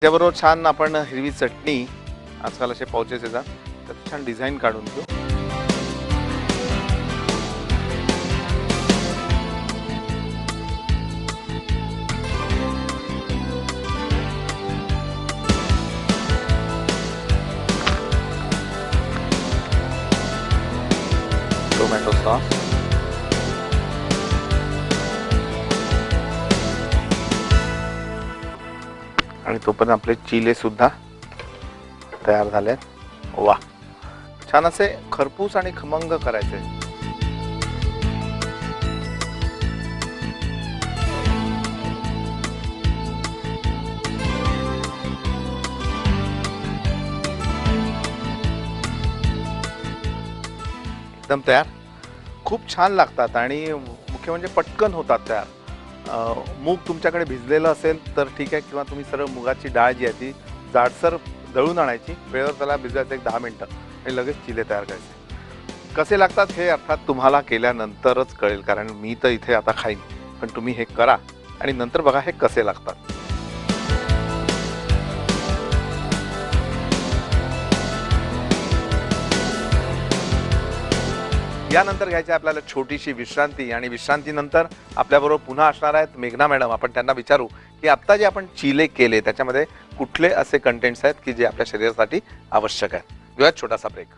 त्याबरोबर छान आपण हिरवी चटणी, आजकाल असे पाउचेस येतात, त्यात छान डिझाईन काढून घेऊ. टोमॅटो सॉस, आणि तोपर्यंत आपले चिले सुद्धा तयार झाले. वा, छान असे खरपूस आणि खमंग करायचे. एकदम तयार. खूप छान लागतात आणि मुख्य म्हणजे पटकन होतात तयार. मूग तुमच्याकडे भिजलेलं असेल तर ठीक आहे, किंवा तुम्ही सरळ मुगाची डाळ जी आहे ती जाडसर दळून आणायची, वेळेवर त्याला भिजवायचं 1 10 मिनटं आणि लगेच चिले तयार करायचे. कसे लागतात हे अर्थात तुम्हाला केल्यानंतरच कळेल, कारण मी तर इथे आता खाईन, पण तुम्ही हे करा आणि नंतर बघा हे कसे लागतात. यानंतर घ्यायची आपल्याला छोटीशी विश्रांती, आणि विश्रांतीनंतर आपल्याबरोबर पुन्हा असणार आहेत मेघना मॅडम. आपण त्यांना विचारू की आत्ता जे आपण चिले केले त्याच्यामध्ये कुठले असे कंटेंट्स आहेत की जे आपल्या शरीरासाठी आवश्यक आहेत. घेऊयात छोटासा ब्रेक.